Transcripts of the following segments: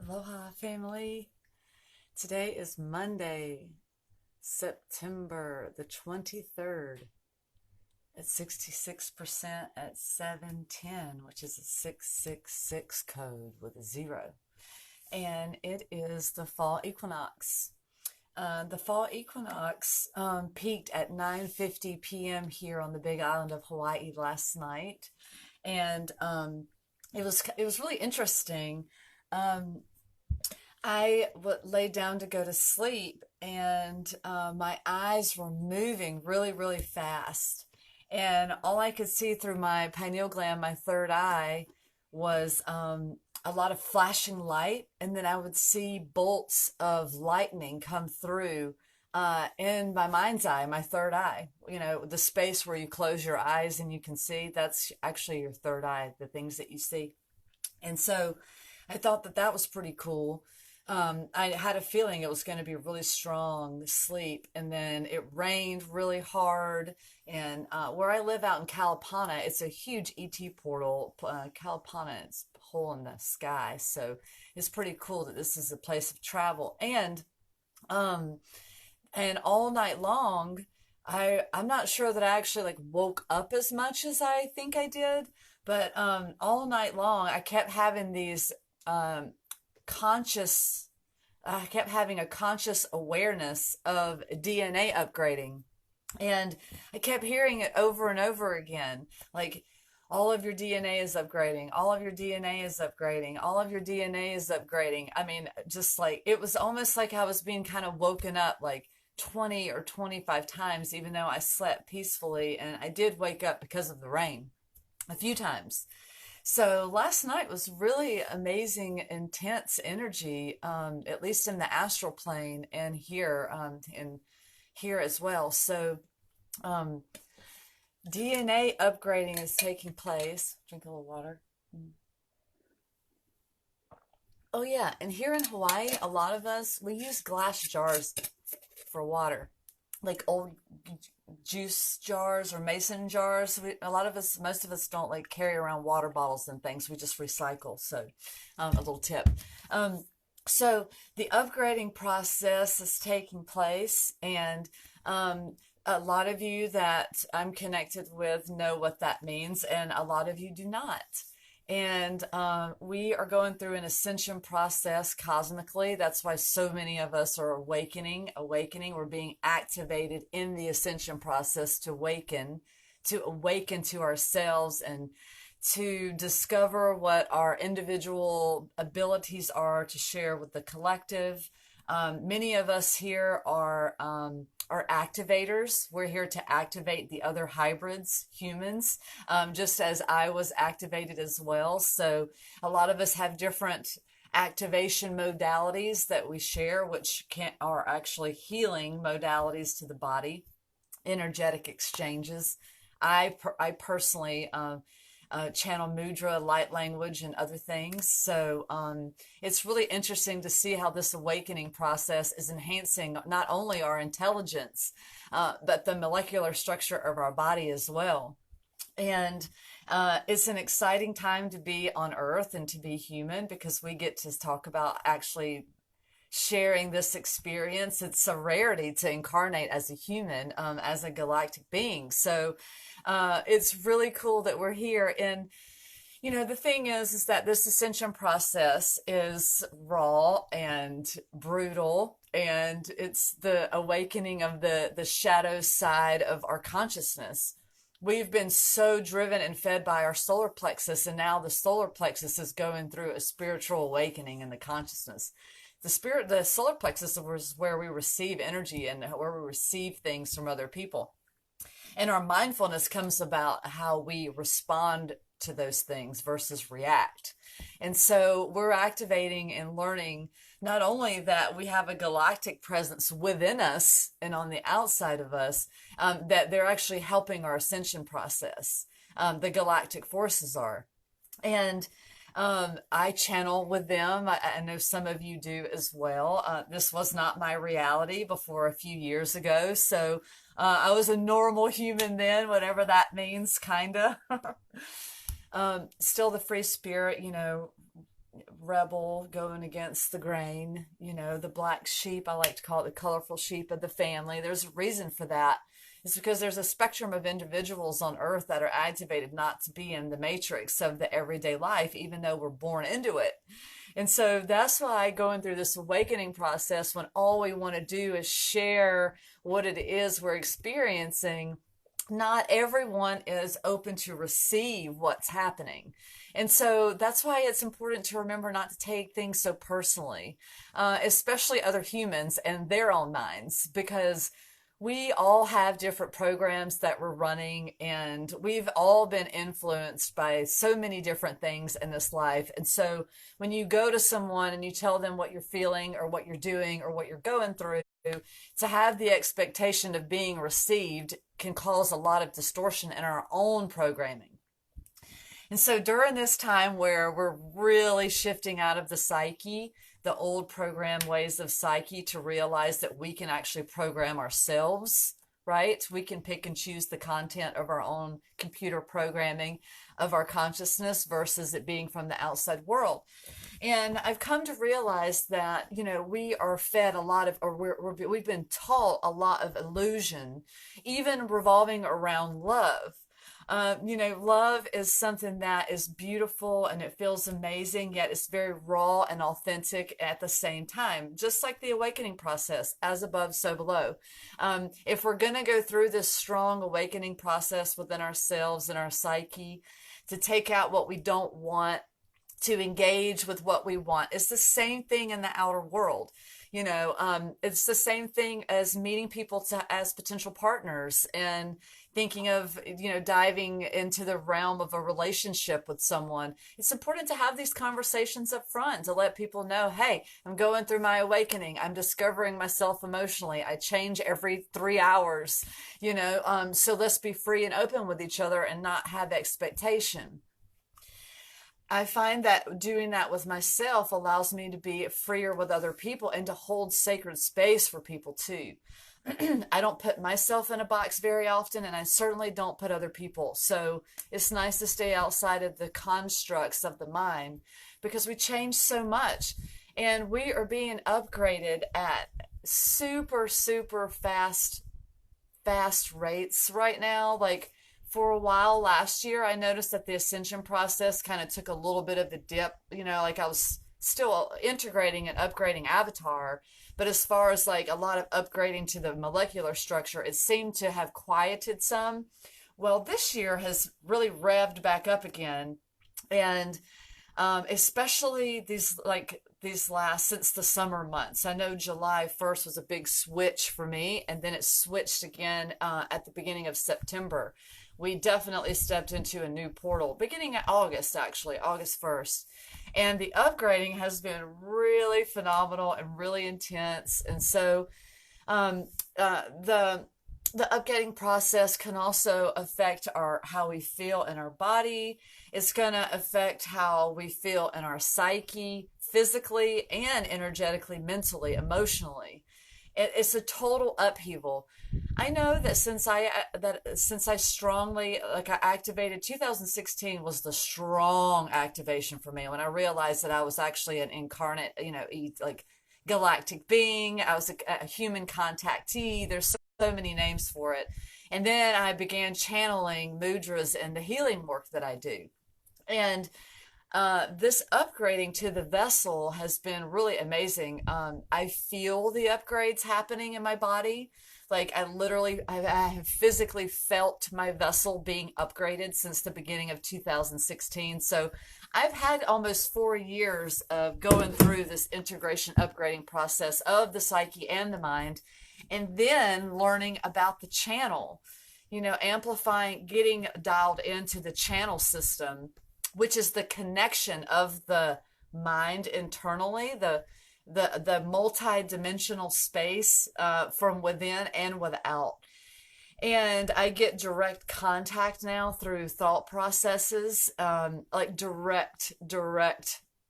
Aloha, family. Today is Monday, September the 23rd at 66% at 7:10, which is a 666 code with a 0. And it is the fall equinox. The fall equinox peaked at 9:50 p.m. here on the Big Island of Hawaii last night, and it was really interesting. Um, I laid down to go to sleep, and my eyes were moving really, really fast. And all I could see through my pineal gland, my third eye, was a lot of flashing light. And then I would see bolts of lightning come through in my mind's eye, my third eye. You know, the space where you close your eyes and you can see, that's actually your third eye, the things that you see. And so I thought that that was pretty cool. I had a feeling it was going to be really strong sleep, and then it rained really hard. And where I live out in Kalapana, it's a huge ET portal. Kalapana, it's a hole in the sky, so it's pretty cool that this is a place of travel. Um, and all night long, I'm not sure that I actually like woke up as much as I think I did, but all night long, I kept having these um, conscious I kept having a conscious awareness of DNA upgrading. And I kept hearing it over and over again. Like, all of your DNA is upgrading. All of your DNA is upgrading. All of your DNA is upgrading. I mean, just like, it was almost like I was being kind of woken up like 20 or 25 times, even though I slept peacefully. And I did wake up because of the rain a few times. So last night was really amazing, intense energy, at least in the astral plane and here as well. So um, DNA upgrading is taking place. Drink a little water. Oh yeah, and here in Hawaii, a lot of us we use glass jars for water, like old juice jars or mason jars. A lot of us, most of us don't like carry around water bottles and things. We just recycle. So, a little tip. Um, so the upgrading process is taking place, and a lot of you that I'm connected with know what that means, and a lot of you do not. And we are going through an ascension process cosmically. That's why so many of us are awakening. We're being activated in the ascension process to awaken to ourselves and to discover what our individual abilities are to share with the collective. Many of us here are activators. We're here to activate the other hybrids, humans, just as I was activated as well. So a lot of us have different activation modalities that we share, which are actually healing modalities to the body, energetic exchanges. I personally channel Mudra, light language, and other things. So it's really interesting to see how this awakening process is enhancing not only our intelligence, but the molecular structure of our body as well. And it's an exciting time to be on Earth and to be human because we get to talk about actually sharing this experience. It's a rarity to incarnate as a human, as a galactic being. So it's really cool that we're here. And you know, the thing is that this ascension process is raw and brutal, and it's the awakening of the shadow side of our consciousness. We've been so driven and fed by our solar plexus, and now the solar plexus is going through a spiritual awakening in the consciousness. The solar plexus is where we receive energy and where we receive things from other people. And our mindfulness comes about how we respond to those things versus react. And so we're activating and learning not only that we have a galactic presence within us and on the outside of us, that they're actually helping our ascension process. The galactic forces are. And I channel with them. I know some of you do as well. This was not my reality before a few years ago. So I was a normal human then, whatever that means, kind of. Still the free spirit, rebel going against the grain, the black sheep. I like to call it the colorful sheep of the family. There's a reason for that. It's because there's a spectrum of individuals on earth that are activated not to be in the matrix of the everyday life, even though we're born into it. And so that's why going through this awakening process, when all we want to do is share what it is we're experiencing, not everyone is open to receive what's happening. And so that's why it's important to remember not to take things so personally, especially other humans and their own minds, because we all have different programs that we're running, and we've all been influenced by so many different things in this life. And so when you go to someone and you tell them what you're feeling or what you're doing or what you're going through, to have the expectation of being received can cause a lot of distortion in our own programming. And so during this time where we're really shifting out of the psyche, the old program ways of psyche, to realize that we can actually program ourselves, right? We can pick and choose the content of our own computer programming of our consciousness versus it being from the outside world. And I've come to realize that, we are fed a lot of, or we've been taught a lot of illusion, even revolving around love. Love is something that is beautiful and it feels amazing, yet it's very raw and authentic at the same time, just like the awakening process, as above, so below. If we're going to go through this strong awakening process within ourselves and our psyche to take out what we don't want, to engage with what we want, it's the same thing in the outer world. It's the same thing as meeting people as potential partners and thinking of, diving into the realm of a relationship with someone. It's important to have these conversations up front to let people know, hey, I'm going through my awakening. I'm discovering myself emotionally. I change every 3 hours, so let's be free and open with each other and not have expectation. I find that doing that with myself allows me to be freer with other people and to hold sacred space for people too. I don't put myself in a box very often, and I certainly don't put other people. So it's nice to stay outside of the constructs of the mind, because we change so much and we are being upgraded at super, super fast rates right now. Like, for a while last year, I noticed that the Ascension process kind of took a little bit of a dip. Like I was still integrating and upgrading Avatar, but as far as like a lot of upgrading to the molecular structure, it seemed to have quieted some. Well, this year has really revved back up again. And especially these last, since the summer months. I know July 1st was a big switch for me, and then it switched again at the beginning of September. We definitely stepped into a new portal, beginning of August, actually, August 1st. And the upgrading has been really phenomenal and really intense. And so the upgrading process can also affect how we feel in our body. It's going to affect how we feel in our psyche, physically and energetically, mentally, emotionally. It's a total upheaval. I know that since I strongly, like, I activated, 2016 was the strong activation for me when I realized that I was actually an incarnate, like, galactic being. I was a human contactee. There's so many names for it. And then I began channeling mudras and the healing work that I do. And this upgrading to the vessel has been really amazing. I feel the upgrades happening in my body. Like, I have physically felt my vessel being upgraded since the beginning of 2016. So I've had almost 4 years of going through this integration upgrading process of the psyche and the mind, and then learning about the channel, amplifying, getting dialed into the channel system, which is the connection of the mind internally, the multi-dimensional space from within and without. And I get direct contact now through thought processes, like direct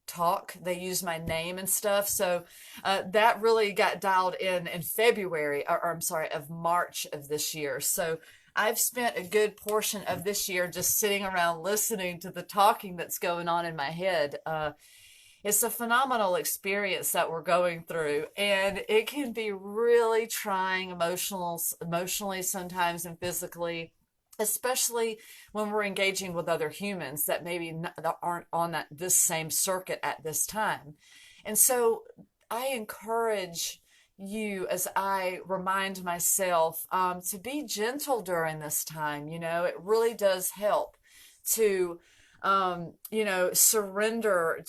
talk. They use my name and stuff. So that really got dialed in February, or I'm sorry, of March of this year. So I've spent a good portion of this year just sitting around listening to the talking that's going on in my head. It's a phenomenal experience that we're going through, and it can be really trying emotionally sometimes and physically, especially when we're engaging with other humans that maybe that aren't on this same circuit at this time. And so I encourage you, as I remind myself, to be gentle during this time. It really does help to surrender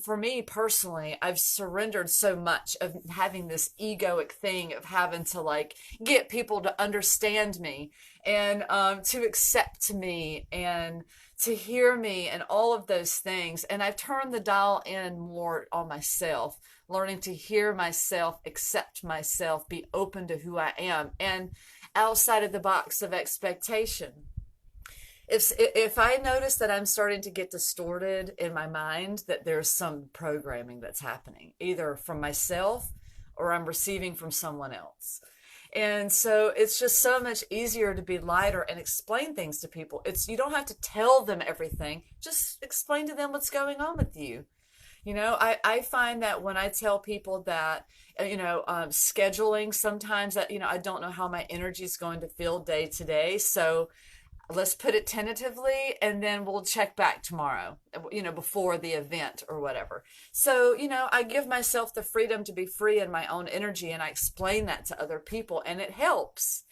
for me personally. I've surrendered so much of having this egoic thing of having to like get people to understand me and to accept me and to hear me and all of those things. And I've turned the dial in more on myself, learning to hear myself, accept myself, be open to who I am, and outside of the box of expectation. If I notice that I'm starting to get distorted in my mind, that there's some programming that's happening, either from myself or I'm receiving from someone else. And so it's just so much easier to be lighter and explain things to people. You don't have to tell them everything. Just explain to them what's going on with you. I find that when I tell people that, scheduling sometimes that, I don't know how my energy is going to feel day to day. So let's put it tentatively and then we'll check back tomorrow, before the event or whatever. So, I give myself the freedom to be free in my own energy, and I explain that to other people, and it helps,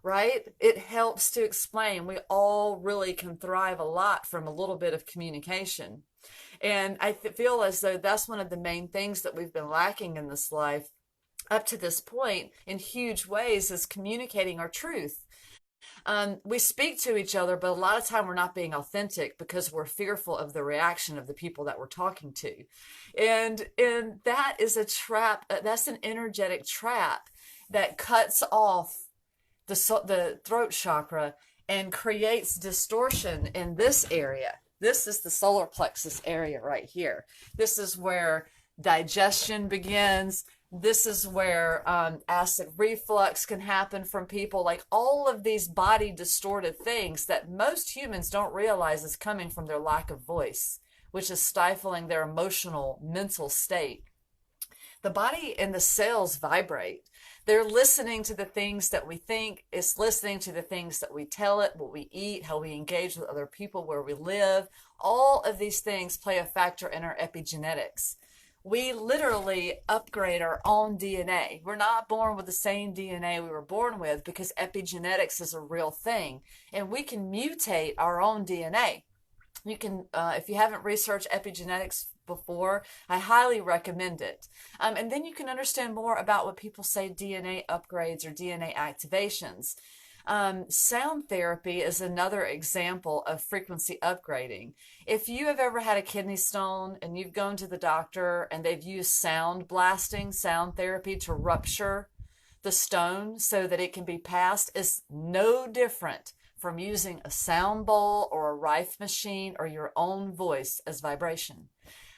right? It helps to explain. We all really can thrive a lot from a little bit of communication. And I feel as though that's one of the main things that we've been lacking in this life up to this point in huge ways, is communicating our truth. We speak to each other, but a lot of time we're not being authentic because we're fearful of the reaction of the people that we're talking to. And that is a trap. That's an energetic trap that cuts off the throat chakra and creates distortion in this area. This is the solar plexus area right here. This is where digestion begins. This is where acid reflux can happen from people. Like all of these body distorted things that most humans don't realize is coming from their lack of voice, which is stifling their emotional, mental state. The body and the cells vibrate. They're listening to the things that we think. It's listening to the things that we tell it, what we eat, how we engage with other people, where we live. All of these things play a factor in our epigenetics. We literally upgrade our own DNA. We're not born with the same DNA we were born with, because epigenetics is a real thing, and we can mutate our own DNA. You can, if you haven't researched epigenetics before, I highly recommend it. And then you can understand more about what people say DNA upgrades or DNA activations. Sound therapy is another example of frequency upgrading. If you have ever had a kidney stone and you've gone to the doctor and they've used sound blasting, sound therapy to rupture the stone so that it can be passed, it's no different from using a sound bowl or a Rife machine or your own voice as vibration.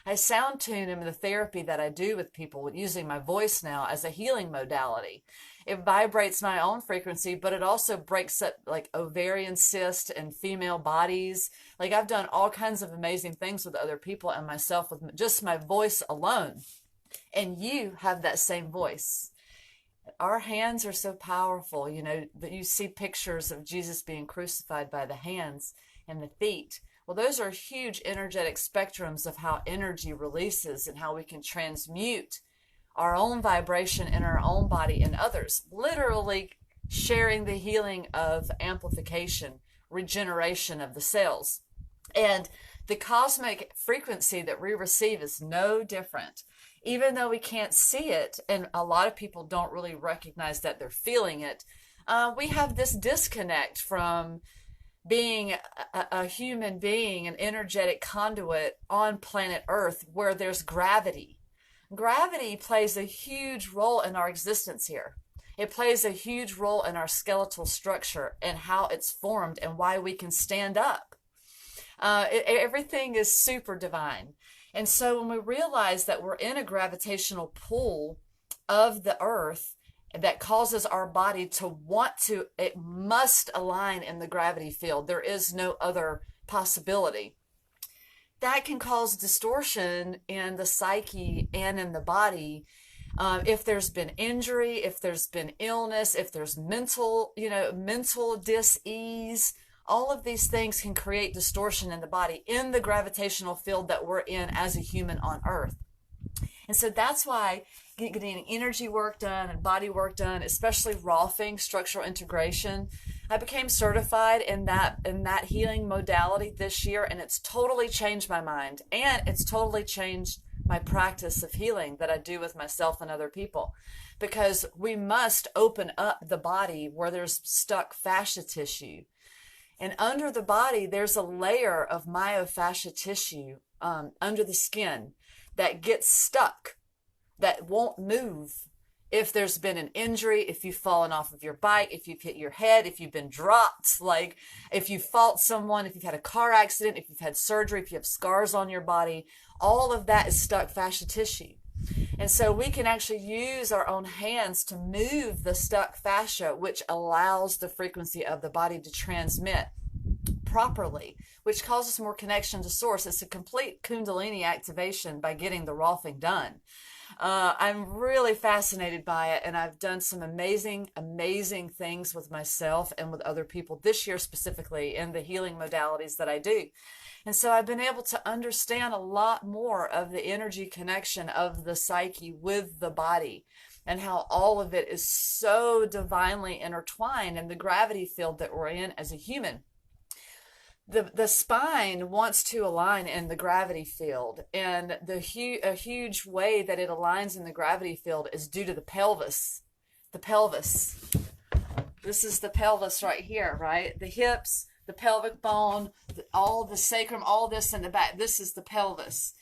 I sound tune in the therapy that I do with people using my voice now as a healing modality. It vibrates my own frequency, but it also breaks up like ovarian cysts and female bodies. Like I've done all kinds of amazing things with other people and myself with just my voice alone. And you have that same voice. Our hands are so powerful, that you see pictures of Jesus being crucified by the hands and the feet. Well, those are huge energetic spectrums of how energy releases and how we can transmute our own vibration in our own body and others, literally sharing the healing of amplification, regeneration of the cells. And the cosmic frequency that we receive is no different. Even though we can't see it, and a lot of people don't really recognize that they're feeling it, we have this disconnect from being a human being, an energetic conduit on planet Earth where there's gravity. Gravity plays a huge role in our existence here. It plays a huge role in our skeletal structure and how it's formed and why we can stand up. Everything is super divine. And so when we realize that we're in a gravitational pull of the earth that causes our body to want to, it must align in the gravity field. There is no other possibility. that can cause distortion in the psyche and in the body. If there's been injury, if there's been illness, if there's mental dis-ease, all of these things can create distortion in the body, in the gravitational field that we're in as a human on Earth. And so that's why getting energy work done and body work done, especially Rolfing, structural integration, I became certified in that healing modality this year, and it's totally changed my mind, and it's totally changed my practice of healing that I do with myself and other people, because we must open up the body where there's stuck fascia tissue. And under the body, there's a layer of myofascial tissue under the skin that gets stuck, that won't move. If there's been an injury, if you've fallen off of your bike, if you've hit your head, if you've been dropped, like if you fought someone, if you've had a car accident, if you've had surgery, if you have scars on your body, all of that is stuck fascia tissue. And so we can actually use our own hands to move the stuck fascia, which allows the frequency of the body to transmit properly, which causes more connection to source. It's a complete Kundalini activation by getting the Rolfing done. I'm really fascinated by it, and I've done some amazing things with myself and with other people this year, specifically in the healing modalities that I do. And so I've been able to understand a lot more of the energy connection of the psyche with the body, and how all of it is so divinely intertwined in the gravity field that we're in as a human. The spine wants to align in the gravity field, and a huge way that it aligns in the gravity field is due to the pelvis. The pelvis. This is the pelvis right here, right? The hips, the pelvic bone, all the sacrum, all this in the back. This is the pelvis.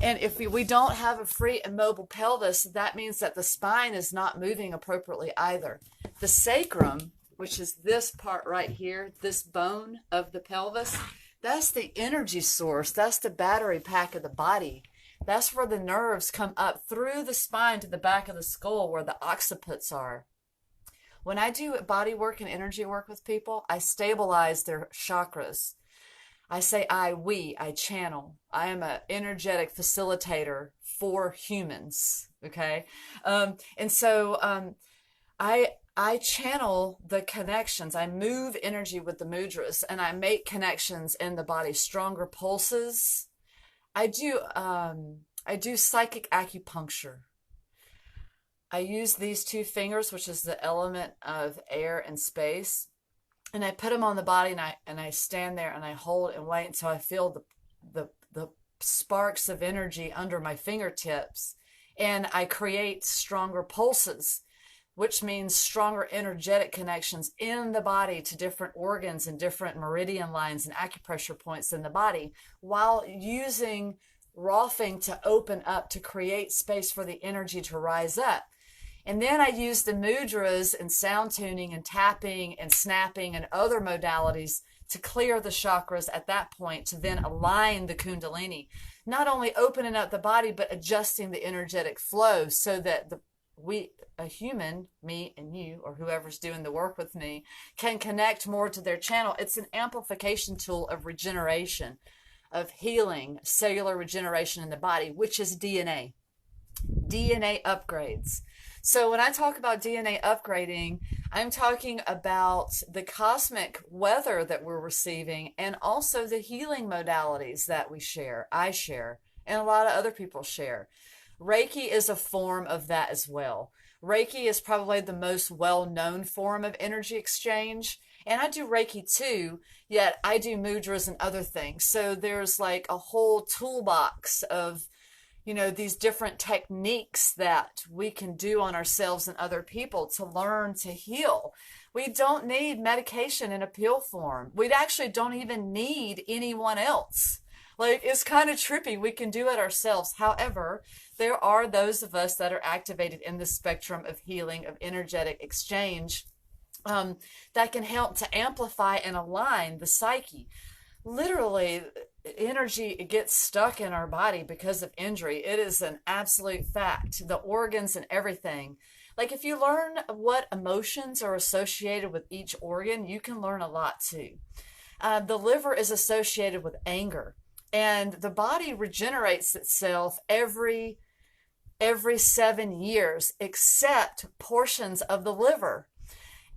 And if we don't have a free and mobile pelvis, that means that the spine is not moving appropriately either. The sacrum, which is this part right here, this bone of the pelvis, that's the energy source. That's the battery pack of the body. That's where the nerves come up through the spine to the back of the skull, where the occipits are. When I do body work and energy work with people, I stabilize their chakras. I say I channel. I am an energetic facilitator for humans, okay? And so I channel the connections. I move energy with the mudras, and I make connections in the body, stronger pulses. I do psychic acupuncture. I use these two fingers, which is the element of air and space, and I put them on the body, and I stand there and I hold and wait until I feel the sparks of energy under my fingertips, and I create stronger pulses, which means stronger energetic connections in the body to different organs and different meridian lines and acupressure points in the body, while using Rolfing to open up, to create space for the energy to rise up. And then I use the mudras and sound tuning and tapping and snapping and other modalities to clear the chakras at that point, to then align the Kundalini, not only opening up the body, but adjusting the energetic flow so that a human, me and you, or whoever's doing the work with me, can connect more to their channel. It's an amplification tool of regeneration, of healing, cellular regeneration in the body, which is DNA upgrades. So when I talk about DNA upgrading, I'm talking about the cosmic weather that we're receiving, and also the healing modalities that I share, and a lot of other people share. Reiki is a form of that as well. Reiki is probably the most well-known form of energy exchange. And I do Reiki too, yet I do mudras and other things. So there's like a whole toolbox of, these different techniques that we can do on ourselves and other people to learn to heal. We don't need medication in a pill form. We actually don't even need anyone else. Like, it's kind of trippy. We can do it ourselves. However, there are those of us that are activated in the spectrum of healing, of energetic exchange, that can help to amplify and align the psyche. Literally, energy gets stuck in our body because of injury. It is an absolute fact. The organs and everything. Like, if you learn what emotions are associated with each organ, you can learn a lot too. The liver is associated with anger. And the body regenerates itself every 7 years, except portions of the liver.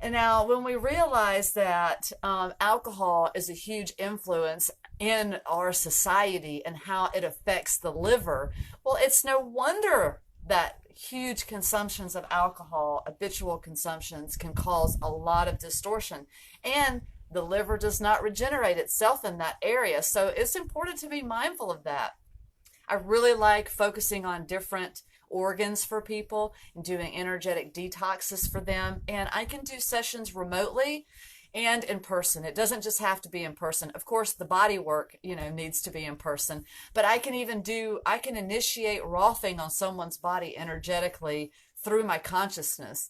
And now, when we realize that alcohol is a huge influence in our society and how it affects the liver, well, it's no wonder that huge consumptions of alcohol, habitual consumptions, can cause a lot of distortion. And the liver does not regenerate itself in that area. So it's important to be mindful of that. I really like focusing on different organs for people and doing energetic detoxes for them. And I can do sessions remotely and in person. It doesn't just have to be in person. Of course, the body work, needs to be in person, but I can initiate Rolfing on someone's body energetically through my consciousness.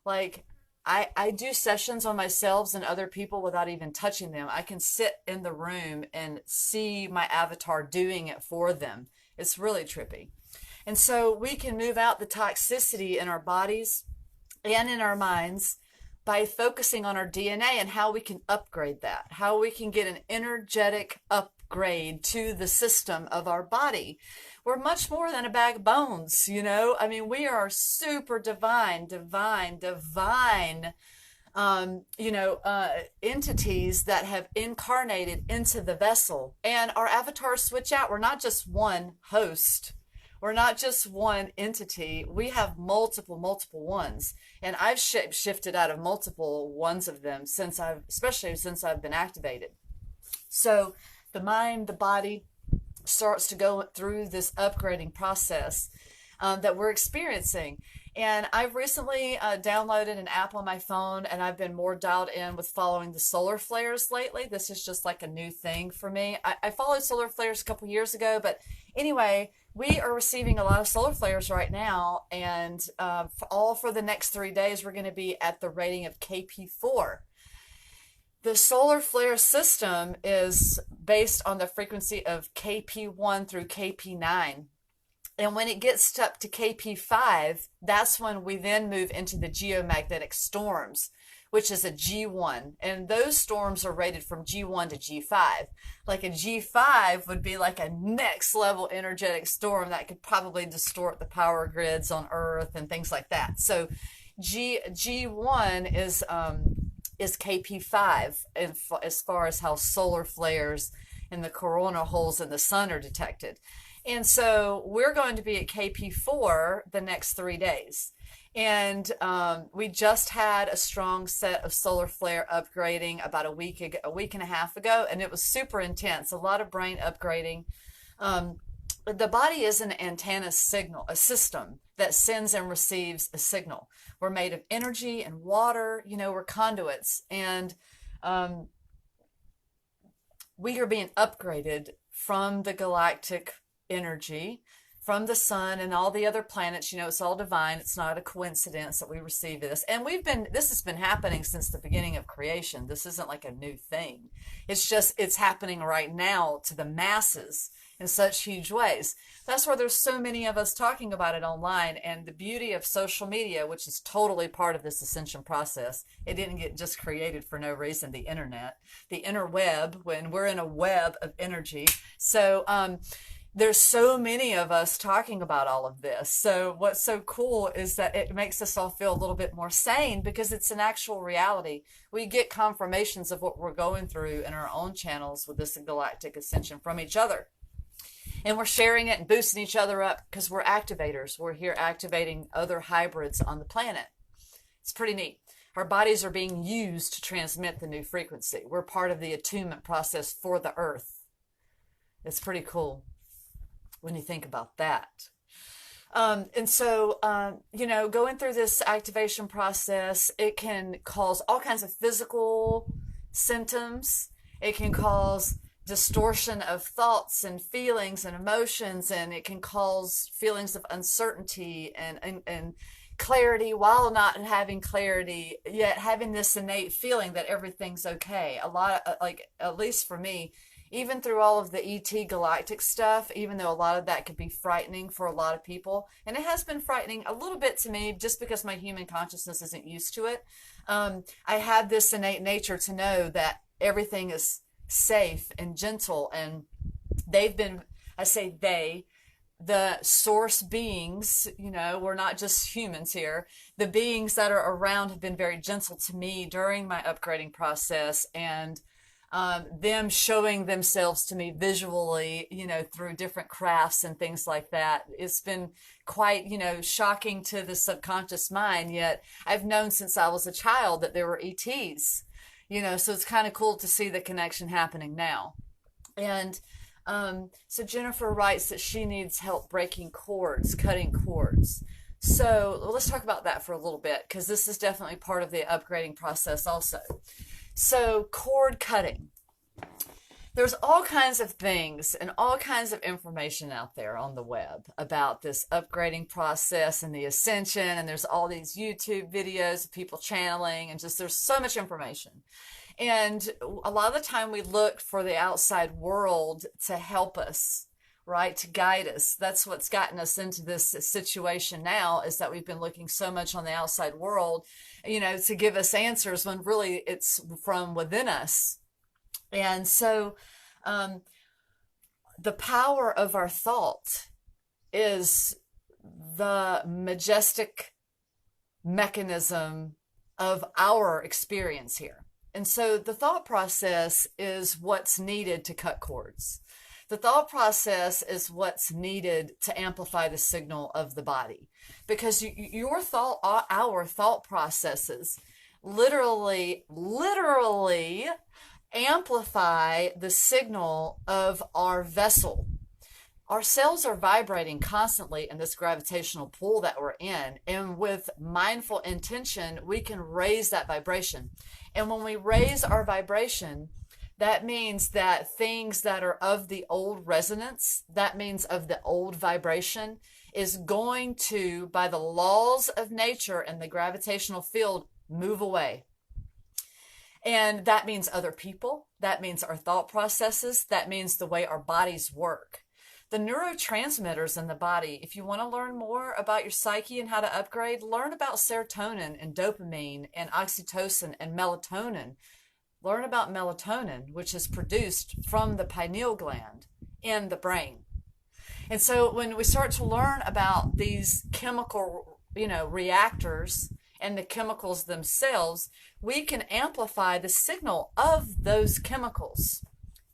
Like, I do sessions on myself and other people without even touching them. I can sit in the room and see my avatar doing it for them. It's really trippy. And so we can move out the toxicity in our bodies and in our minds by focusing on our DNA and how we can upgrade that, how we can get an energetic upgrade to the system of our body. We're much more than a bag of bones, I mean, we are super divine entities that have incarnated into the vessel. And our avatars switch out. We're not just one host. We're not just one entity. We have multiple ones. And I've shifted out of multiple ones of them especially since I've been activated. So the mind, the body starts to go through this upgrading process that we're experiencing. And I've recently downloaded an app on my phone, and I've been more dialed in with following the solar flares lately. This is just like a new thing for me. I followed solar flares a couple years ago, but anyway, we are receiving a lot of solar flares right now, and for the next 3 days, we're going to be at the rating of KP4. The solar flare system is based on the frequency of KP1 through KP9. And when it gets up to KP5, that's when we then move into the geomagnetic storms, which is a G1. And those storms are rated from G1 to G5. Like a G5 would be like a next level energetic storm that could probably distort the power grids on Earth and things like that. So G1 is KP5 as far as how solar flares and the corona holes in the sun are detected. And so we're going to be at KP4 the next 3 days. And we just had a strong set of solar flare upgrading about a week and a half ago, and it was super intense. A lot of brain upgrading. The body is an antenna signal, a system that sends and receives a signal. We're made of energy and water, we're conduits. And we are being upgraded from the galactic energy, from the sun and all the other planets. It's all divine. It's not a coincidence that we receive this. And this has been happening since the beginning of creation. This isn't like a new thing. It's happening right now to the masses in such huge ways. That's why there's so many of us talking about it online. And the beauty of social media, which is totally part of this ascension process, it didn't get just created for no reason. The internet, the interweb, when we're in a web of energy. So there's so many of us talking about all of this. So what's so cool is that it makes us all feel a little bit more sane, because it's an actual reality. We get confirmations of what we're going through in our own channels with this galactic ascension from each other. And we're sharing it and boosting each other up because we're activators. We're here activating other hybrids on the planet. It's pretty neat. Our bodies are being used to transmit the new frequency. We're part of the attunement process for the Earth. It's pretty cool when you think about that. And so, going through this activation process, it can cause all kinds of physical symptoms. It can cause distortion of thoughts and feelings and emotions, and it can cause feelings of uncertainty and clarity while not having clarity, yet having this innate feeling that everything's okay. A lot of, at least for me, even through all of the ET galactic stuff, even though a lot of that could be frightening for a lot of people, and it has been frightening a little bit to me just because my human consciousness isn't used to it, I have this innate nature to know that everything is safe and gentle and They've been, I say they, the source beings, we're not just humans here. The beings that are around have been very gentle to me during my upgrading process, and them showing themselves to me visually, through different crafts and things like that. It's been quite, shocking to the subconscious mind, yet I've known since I was a child that there were ETs, so it's kind of cool to see the connection happening now. And so Jennifer writes that she needs help breaking cords, cutting cords. So let's talk about that for a little bit, because this is definitely part of the upgrading process also. So cord cutting. There's all kinds of things and all kinds of information out there on the web about this upgrading process and the ascension. And there's all these YouTube videos of people channeling, and just there's so much information. And a lot of the time we look for the outside world to help us, right? To guide us. That's what's gotten us into this situation now, is that we've been looking so much on the outside world, to give us answers, when really it's from within us. And so the power of our thought is the majestic mechanism of our experience here. And so the thought process is what's needed to cut cords. The thought process is what's needed to amplify the signal of the body, because our thought processes literally amplify the signal of our vessel. Our cells are vibrating constantly in this gravitational pull that we're in, and with mindful intention, we can raise that vibration. And when we raise our vibration, that means that things that are of the old resonance, that means of the old vibration, is going to, by the laws of nature and the gravitational field, move away. And that means other people, that means our thought processes, that means the way our bodies work. The neurotransmitters in the body, if you want to learn more about your psyche and how to upgrade, learn about serotonin and dopamine and oxytocin and melatonin. Learn about melatonin, which is produced from the pineal gland in the brain. And so when we start to learn about these chemical, reactors and the chemicals themselves, we can amplify the signal of those chemicals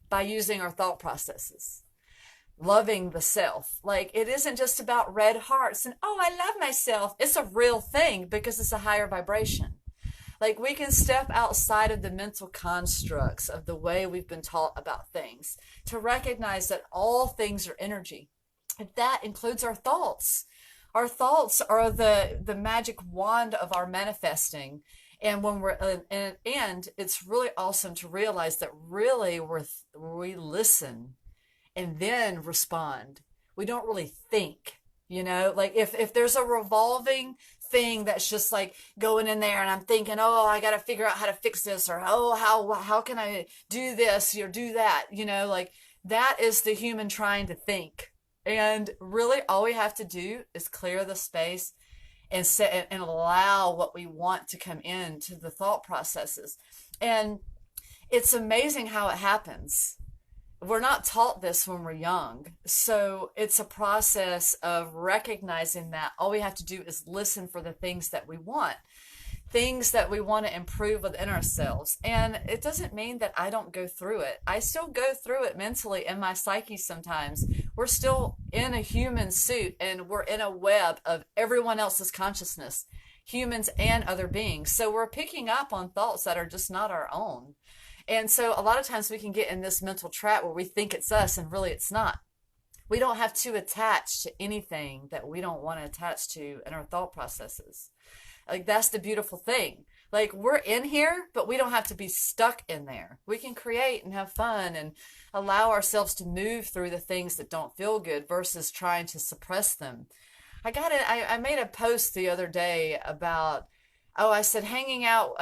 by using our thought processes. Loving the self. Like, it isn't just about red hearts and, oh, I love myself. It's a real thing because it's a higher vibration. Like, we can step outside of the mental constructs of the way we've been taught about things to recognize that all things are energy. And that includes our thoughts. Our thoughts are the magic wand of our manifesting. And when and it's really awesome to realize that really we listen and then respond. We don't really think, like if there's a revolving thing that's just like going in there and I'm thinking, oh, I got to figure out how to fix this, or, oh, how can I do this or do that? Like, that is the human trying to think. And really all we have to do is clear the space and set and allow what we want to come into the thought processes. And it's amazing how it happens. We're not taught this when we're young. So it's a process of recognizing that all we have to do is listen for the things that we want to improve within ourselves. And it doesn't mean that I don't go through it. I still go through it mentally in my psyche sometimes. We're still in a human suit, and we're in a web of everyone else's consciousness, humans and other beings. So we're picking up on thoughts that are just not our own. And so a lot of times we can get in this mental trap where we think it's us and really it's not. We don't have to attach to anything that we don't want to attach to in our thought processes. Like, that's the beautiful thing. Like, we're in here, but we don't have to be stuck in there. We can create and have fun and allow ourselves to move through the things that don't feel good versus trying to suppress them. I made a post the other day about, I said, hanging out,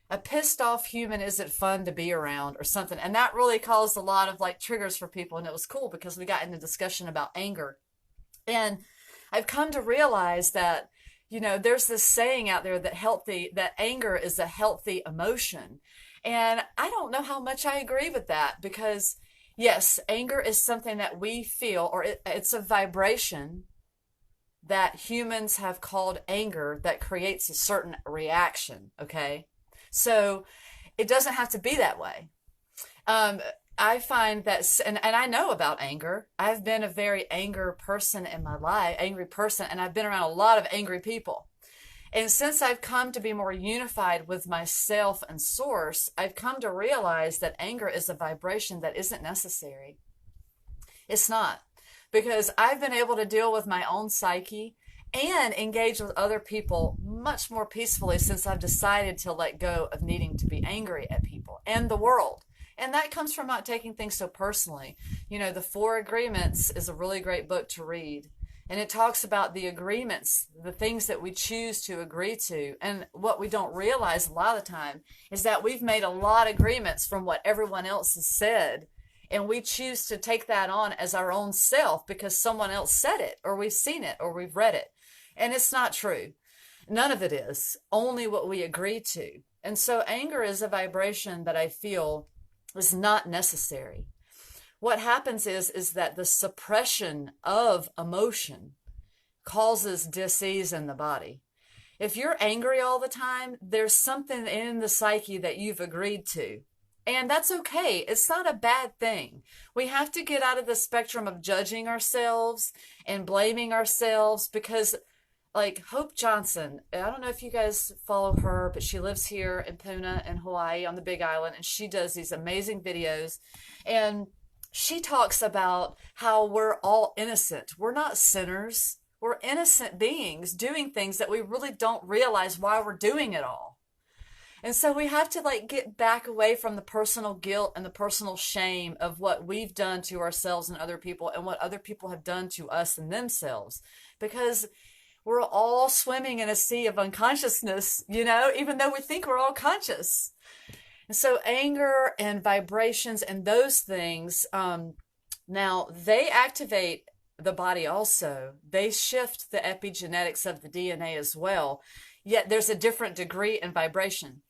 a pissed off human isn't fun to be around or something. And that really caused a lot of triggers for people. And it was cool because we got into discussion about anger. And I've come to realize that, there's this saying out there that anger is a healthy emotion. And I don't know how much I agree with that, because Yes, anger is something that we feel, or it's a vibration that humans have called anger that creates a certain reaction, okay? So it doesn't have to be that way. Um, I find that, and I know about anger. I've been a very angry person, and I've been around a lot of angry people. And since I've come to be more unified with myself and source, I've come to realize that anger is a vibration that isn't necessary. It's not. Because I've been able to deal with my own psyche and engage with other people much more peacefully since I've decided to let go of needing to be angry at people and the world. And that comes from not taking things so personally. You know, The Four Agreements is a really great book to read. And it talks about the agreements, the things that we choose to agree to. And what we don't realize a lot of the time is that we've made a lot of agreements from what everyone else has said. And we choose to take that on as our own self because someone else said it, or we've seen it, or we've read it. And it's not true. None of it is. Only what we agree to. And so anger is a vibration that I feel is not necessary. What happens is that the suppression of emotion causes disease in the body. If you're angry all the time, there's something in the psyche that you've agreed to. And that's okay. It's not a bad thing. We have to get out of the spectrum of judging ourselves and blaming ourselves because, like Hope Johnson, I don't know if you guys follow her, but she lives here in Puna in Hawaii on the Big Island, and she does these amazing videos. And she talks about how we're all innocent. We're not sinners. We're innocent beings doing things that we really don't realize why we're doing it all. And so we have to get back away from the personal guilt and the personal shame of what we've done to ourselves and other people and what other people have done to us and themselves. Because we're all swimming in a sea of unconsciousness, even though we think we're all conscious. And so anger and vibrations and those things, now they activate the body also. They shift the epigenetics of the DNA as well. Yet there's a different degree in vibration.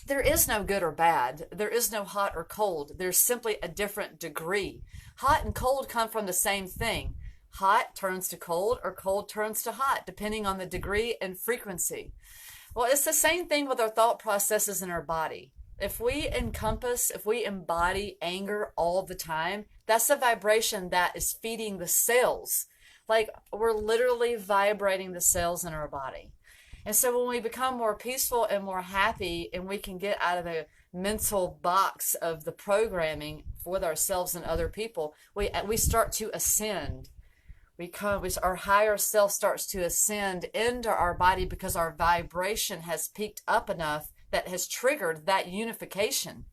There is no good or bad. There is no hot or cold. There's simply a different degree. Hot and cold come from the same thing. Hot turns to cold or cold turns to hot, depending on the degree and frequency. Well, it's the same thing with our thought processes in our body. If we embody anger all the time, that's a vibration that is feeding the cells. Like we're literally vibrating the cells in our body. And so when we become more peaceful and more happy and we can get out of the mental box of the programming with ourselves and other people, we start to ascend. Our higher self starts to ascend into our body because our vibration has peaked up enough that has triggered that unification.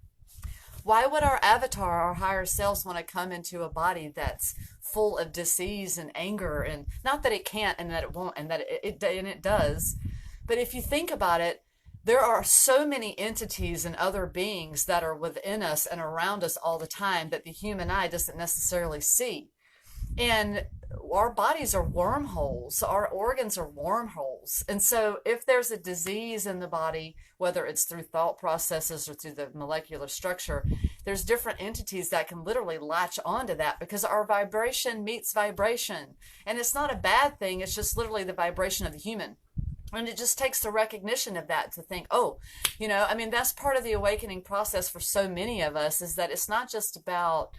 Why would our avatar, our higher selves, want to come into a body that's full of disease and anger? And not that it can't and that it won't and that it does. But if you think about it, there are so many entities and other beings that are within us and around us all the time that the human eye doesn't necessarily see. And our bodies are wormholes. Our organs are wormholes. And so if there's a disease in the body, whether it's through thought processes or through the molecular structure, there's different entities that can literally latch onto that because our vibration meets vibration. And it's not a bad thing. It's just literally the vibration of the human. And it just takes the recognition of that to think, that's part of the awakening process for so many of us, is that it's not just about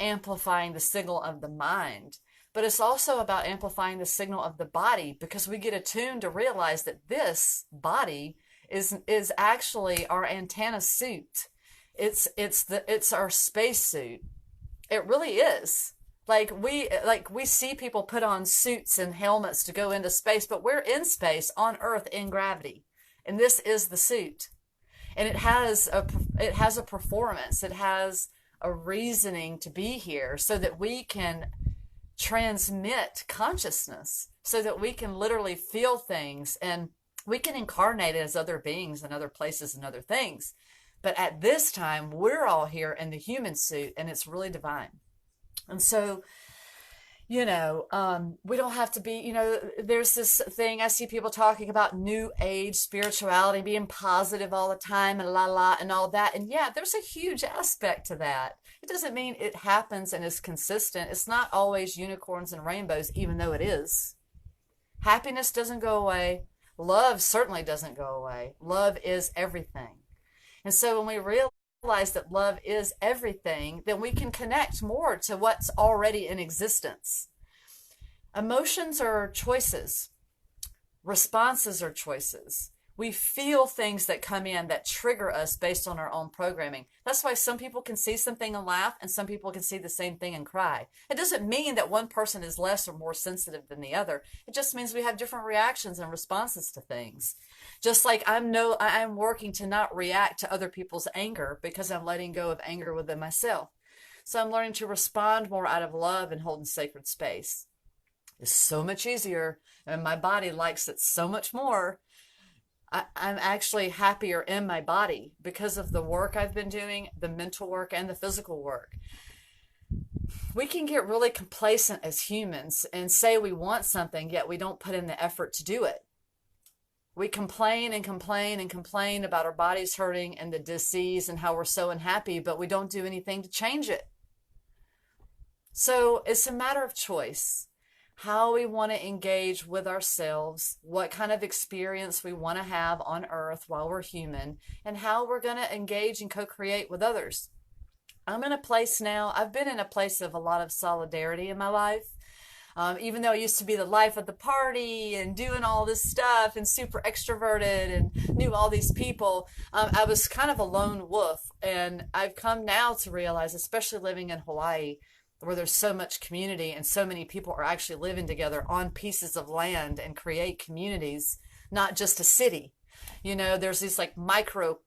amplifying the signal of the mind, but it's also about amplifying the signal of the body, because we get attuned to realize that this body is actually our antenna suit. It's our space suit. It really is. We see people put on suits and helmets to go into space, but we're in space on Earth in gravity, and this is the suit, and it has a performance. It has a reasoning to be here so that we can transmit consciousness, so that we can literally feel things and we can incarnate as other beings in other places and other things. But at this time, we're all here in the human suit, and it's really divine. And so, we don't have to be, there's this thing I see people talking about new age spirituality, being positive all the time and la la and all that. And yeah, there's a huge aspect to that. It doesn't mean it happens and is consistent. It's not always unicorns and rainbows, even though it is. Happiness doesn't go away. Love certainly doesn't go away. Love is everything. And so when we realize that love is everything, then we can connect more to what's already in existence. Emotions are choices. Responses are choices. We feel things that come in that trigger us based on our own programming. That's why some people can see something and laugh, and some people can see the same thing and cry. It doesn't mean that one person is less or more sensitive than the other. It just means we have different reactions and responses to things. Just like I'm working to not react to other people's anger because I'm letting go of anger within myself. So I'm learning to respond more out of love and holding sacred space. It's so much easier, and my body likes it so much more. I'm actually happier in my body because of the work I've been doing, the mental work and the physical work. We can get really complacent as humans and say we want something, yet we don't put in the effort to do it. We complain and complain and complain about our bodies hurting and the disease and how we're so unhappy, but we don't do anything to change it. So it's a matter of choice. How we want to engage with ourselves, what kind of experience we want to have on earth while we're human, and how we're going to engage and co-create with others. I'm in a place now, I've been in a place of a lot of solidarity in my life. Even though I used to be the life of the party and doing all this stuff and super extroverted and knew all these people, I was kind of a lone wolf. And I've come now to realize, especially living in Hawaii, where there's so much community and so many people are actually living together on pieces of land and create communities, not just a city. There's these like micro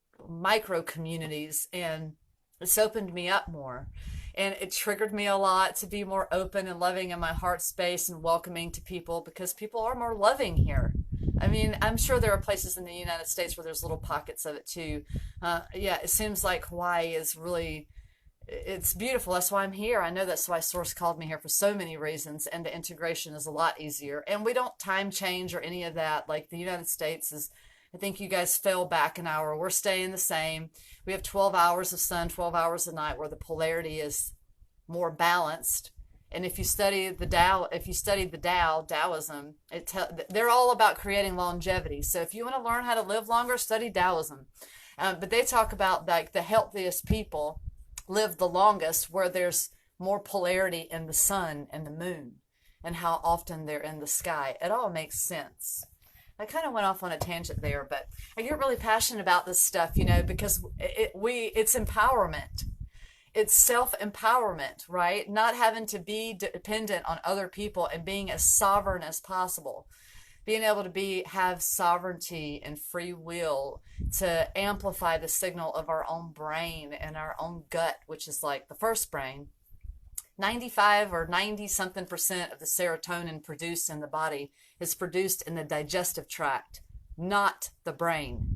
communities, and it's opened me up more. And it triggered me a lot to be more open and loving in my heart space and welcoming to people, because people are more loving here. I mean, I'm sure there are places in the United States where there's little pockets of it too. Yeah, it seems like Hawaii is really, it's beautiful. That's why I'm here. I know that's why Source called me here for so many reasons, and the integration is a lot easier. And we don't time change or any of that. Like the United States is, I think you guys fell back an hour. We're staying the same. We have 12 hours of sun, 12 hours of night, where the polarity is more balanced. And if you study the Taoism, they're all about creating longevity. So if you want to learn how to live longer, study Taoism. But they talk about like the healthiest people live the longest where there's more polarity in the sun and the moon and how often they're in the sky. It all makes sense. I kind of went off on a tangent there, but I get really passionate about this stuff, because it's empowerment. It's self-empowerment, right? Not having to be dependent on other people and being as sovereign as possible. Being able to have sovereignty and free will to amplify the signal of our own brain and our own gut, which is like the first brain. 95 or 90 something percent of the serotonin produced in the body is produced in the digestive tract, not the brain.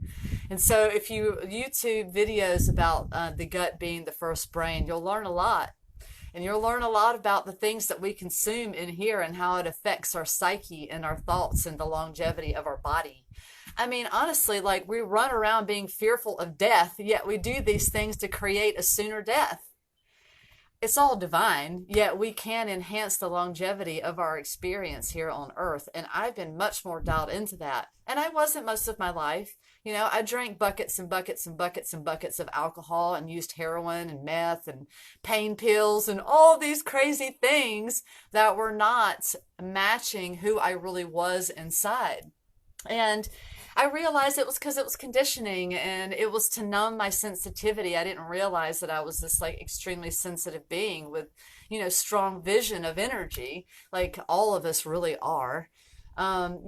And so if you YouTube videos about the gut being the first brain, you'll learn a lot. And you'll learn a lot about the things that we consume in here and how it affects our psyche and our thoughts and the longevity of our body. I mean, honestly, like we run around being fearful of death, yet we do these things to create a sooner death. It's all divine, yet we can enhance the longevity of our experience here on earth. And I've been much more dialed into that. And I wasn't most of my life. I drank buckets and buckets and buckets and buckets of alcohol and used heroin and meth and pain pills and all these crazy things that were not matching who I really was inside. And I realized it was because it was conditioning and it was to numb my sensitivity. I didn't realize that I was this like extremely sensitive being with, strong vision of energy, like all of us really are. And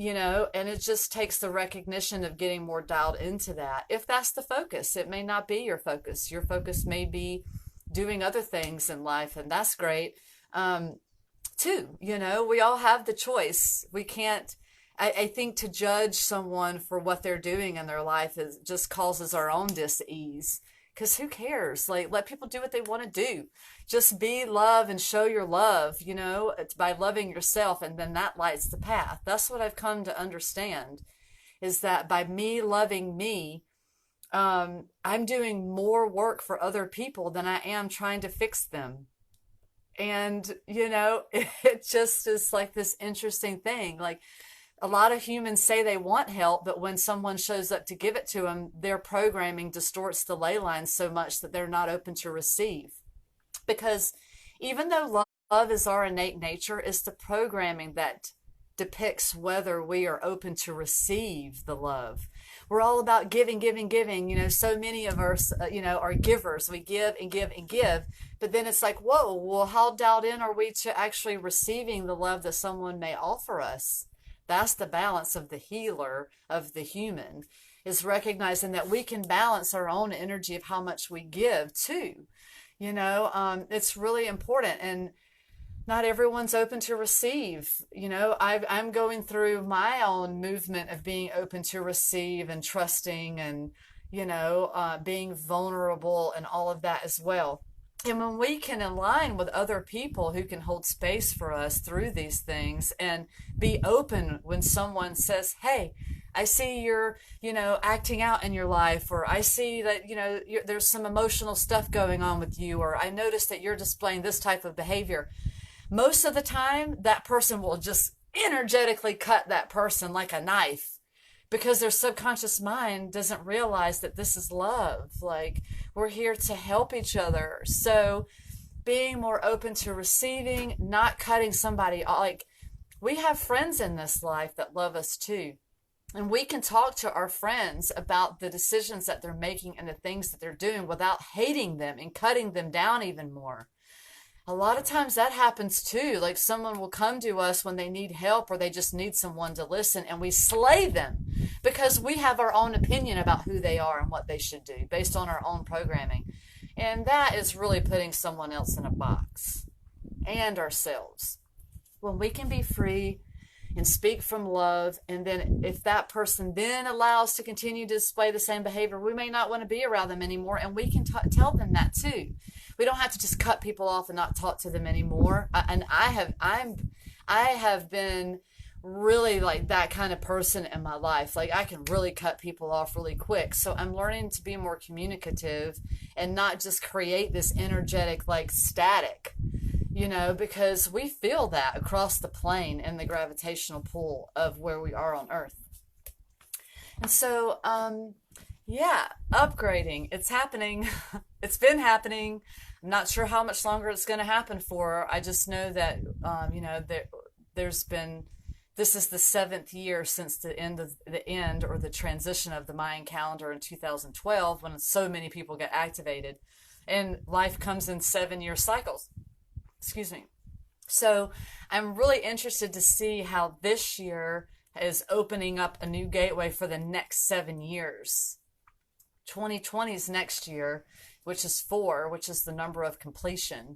it just takes the recognition of getting more dialed into that. If that's the focus, it may not be your focus. Your focus may be doing other things in life, and that's great. Too, we all have the choice. We can't, I think to judge someone for what they're doing in their life just causes our own dis-ease, because who cares? Like, let people do what they want to do. Just be love and show your love, you know, it's by loving yourself, and then that lights the path. That's what I've come to understand, is that by me loving me, I'm doing more work for other people than I am trying to fix them. And, you know, it just is like this interesting thing. Like, a lot of humans say they want help, but when someone shows up to give it to them, their programming distorts the ley lines so much that they're not open to receive. Because even though love is our innate nature, it's the programming that depicts whether we are open to receive the love. We're all about giving, giving, giving. You know, so many of us, you know, are givers. We give and give and give. But then it's like, whoa, well, how dialed in are we to actually receiving the love that someone may offer us? That's the balance of the healer, of the human, is recognizing that we can balance our own energy of how much we give too. You know, it's really important. And not everyone's open to receive. You know, I'm going through my own movement of being open to receive and trusting and, you know, being vulnerable and all of that as well. And when we can align with other people who can hold space for us through these things and be open when someone says, hey, I see you're, you know, acting out in your life, or I see that, you know, there's some emotional stuff going on with you, or I notice that you're displaying this type of behavior. Most of the time, that person will just energetically cut that person like a knife, because their subconscious mind doesn't realize that this is love. Like, we're here to help each other. So being more open to receiving, not cutting somebody off. Like, we have friends in this life that love us too. And we can talk to our friends about the decisions that they're making and the things that they're doing without hating them and cutting them down even more. A lot of times that happens too. Like, someone will come to us when they need help or they just need someone to listen, and we slay them because we have our own opinion about who they are and what they should do based on our own programming. And that is really putting someone else in a box, and ourselves. When we can be free and speak from love, and then if that person then allows to continue to display the same behavior, we may not want to be around them anymore, and we can tell them that too. We don't have to just cut people off and not talk to them anymore. And I have been really like that kind of person in my life. Like, I can really cut people off really quick. So I'm learning to be more communicative and not just create this energetic like static, you know, because we feel that across the plane and the gravitational pull of where we are on Earth. And so, yeah, upgrading. It's happening. It's been happening. I'm not sure how much longer it's going to happen for. I just know that, you know, there's been, this is the 7th year since the end or the transition of the Mayan calendar in 2012, when so many people get activated, and life comes in 7-year cycles. Excuse me. So I'm really interested to see how this year is opening up a new gateway for the next 7 years. 2020 is next year, which is 4, which is the number of completion,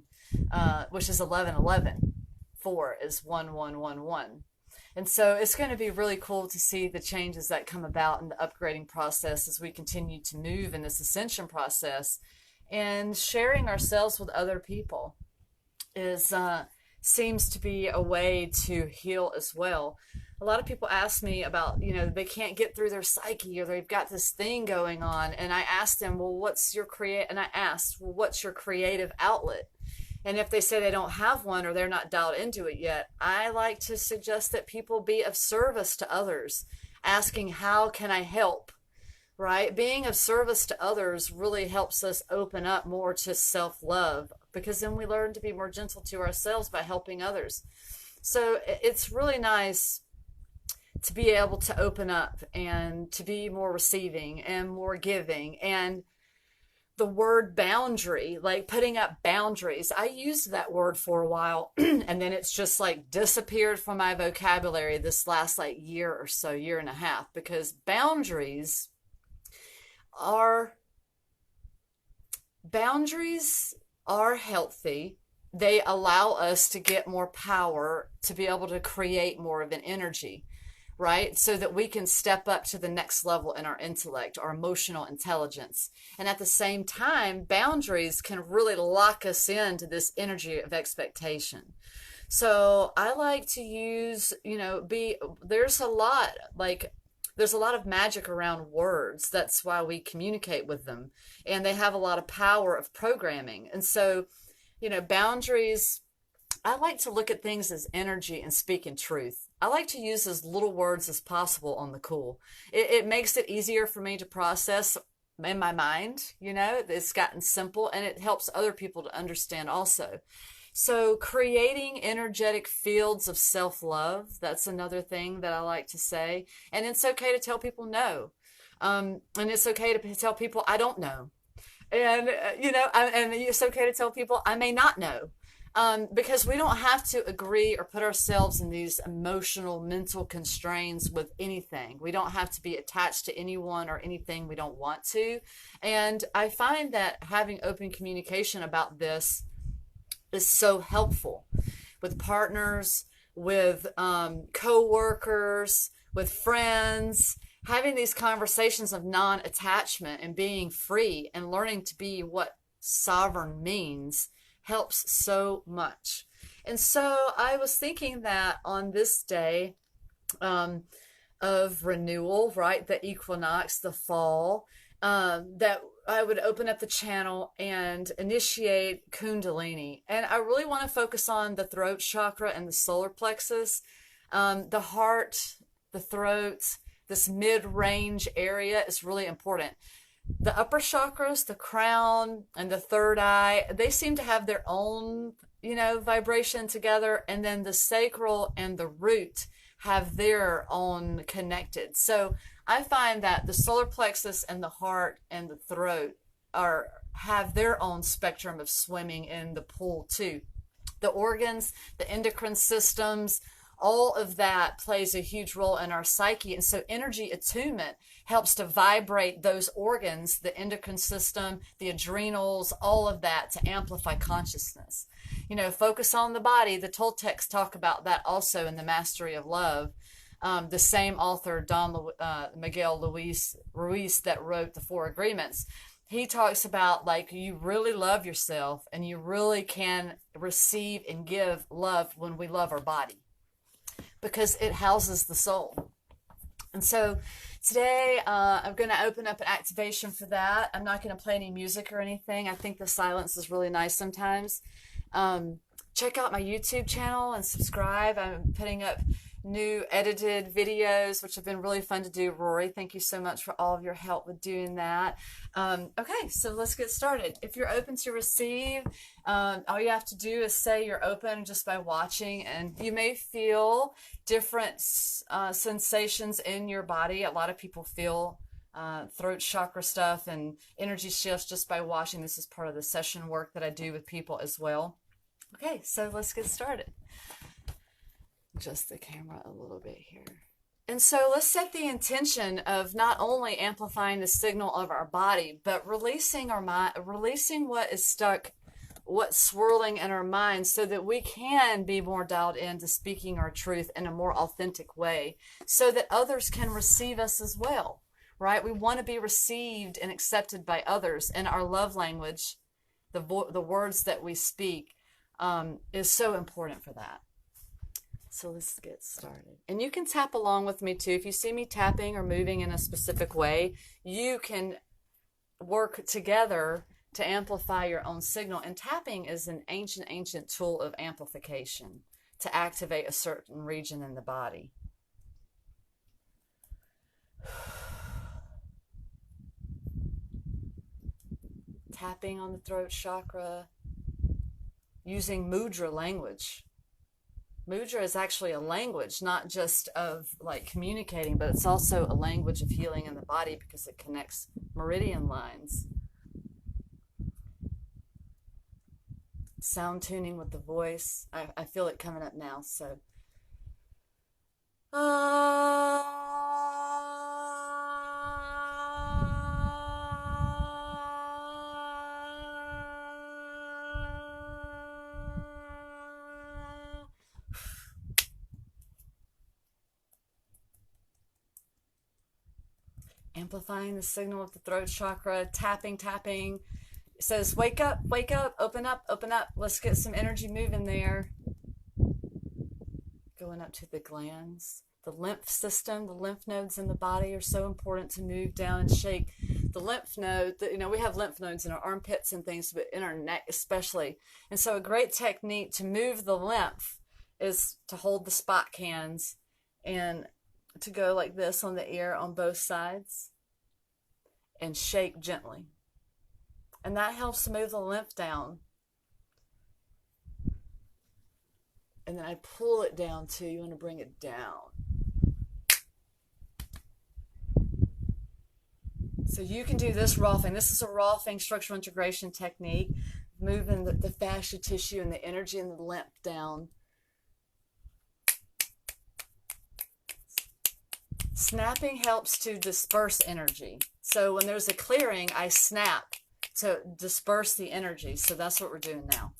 which is 1111. 4 is 1111. And so it's going to be really cool to see the changes that come about in the upgrading process as we continue to move in this ascension process, and sharing ourselves with other people is seems to be a way to heal as well. A lot of people ask me about, you know, they can't get through their psyche, or they've got this thing going on. And I asked them, well, what's your creative outlet? And if they say they don't have one, or they're not dialed into it yet, I like to suggest that people be of service to others, asking, how can I help? Right? Being of service to others really helps us open up more to self-love, because then we learn to be more gentle to ourselves by helping others. So it's really nice to be able to open up and to be more receiving and more giving. And the word boundary, like putting up boundaries, I used that word for a while and then it's just like disappeared from my vocabulary this last like year or so, year and a half, because are healthy. They allow us to get more power to be able to create more of an energy. right? So that we can step up to the next level in our intellect, our emotional intelligence. And at the same time, boundaries can really lock us into this energy of expectation. So I like to use, there's a lot, there's a lot of magic around words. That's why we communicate with them. And they have a lot of power of programming. And so, boundaries, I like to look at things as energy and speak in truth. I like to use as little words as possible on the cool. It makes it easier for me to process in my mind, it's gotten simple, and it helps other people to understand also. So creating energetic fields of self-love, that's another thing that I like to say. And it's okay to tell people no. And it's okay to tell people I don't know. And, and it's okay to tell people I may not know. Because we don't have to agree or put ourselves in these emotional, mental constraints with anything. We don't have to be attached to anyone or anything we don't want to. And I find that having open communication about this is so helpful with partners, with co-workers, with friends. Having these conversations of non-attachment and being free and learning to be what sovereign means helps so much. And so I was thinking that on this day of renewal, right, the equinox, the fall, that I would open up the channel and initiate Kundalini. And I really want to focus on the throat chakra and the solar plexus, the heart, the throat, this mid-range area is really important. The upper chakras, the crown and the third eye, they seem to have their own, vibration together. And then the sacral and the root have their own connected. So I find that the solar plexus and the heart and the throat have their own spectrum of swimming in the pool too. The organs, the endocrine systems, all of that plays a huge role in our psyche. And so energy attunement helps to vibrate those organs, the endocrine system, the adrenals, all of that, to amplify consciousness. Focus on the body. The Toltecs talk about that also in The Mastery of Love. The same author, Don Miguel Ruiz, that wrote The Four Agreements, he talks about you really love yourself, and you really can receive and give love when we love our body, because it houses the soul. And so today I'm going to open up an activation for that. I'm not going to play any music or anything. I think the silence is really nice sometimes. Check out my YouTube channel and subscribe. I'm putting up new edited videos, which have been really fun to do. Rory, thank you so much for all of your help with doing that. Okay, so let's get started. If you're open to receive, all you have to do is say you're open just by watching, and you may feel different sensations in your body. A lot of people feel throat chakra stuff and energy shifts just by watching. This is part of the session work that I do with people as well. Okay, so let's get started. Adjust the camera a little bit here. And so let's set the intention of not only amplifying the signal of our body, but releasing our mind, releasing what is stuck, what's swirling in our minds, so that we can be more dialed into speaking our truth in a more authentic way, so that others can receive us as well, right? We want to be received and accepted by others, and our love language, the words that we speak, is so important for that. So let's get started. And you can tap along with me too. If you see me tapping or moving in a specific way, you can work together to amplify your own signal. And tapping is an ancient tool of amplification to activate a certain region in the body. Tapping on the throat chakra, using mudra language. Mudra is actually a language, not just of communicating, but it's also a language of healing in the body, because it connects meridian lines. Sound tuning with the voice. I feel it coming up now, so. amplifying the signal of the throat chakra, tapping, tapping. It says, wake up, open up, open up. Let's get some energy moving there. Going up to the glands. The lymph system, the lymph nodes in the body are so important to move down and shake. The lymph node, we have lymph nodes in our armpits and things, but in our neck especially. And so a great technique to move the lymph is to hold the spot cans and to go like this on the ear on both sides and shake gently. And that helps to move the lymph down. And then I pull it down too. You want to bring it down. So you can do this Rolfing. This is a Rolfing structural integration technique, moving the fascia tissue and the energy in the lymph down. Snapping helps to disperse energy. So when there's a clearing, I snap to disperse the energy. So that's what we're doing now.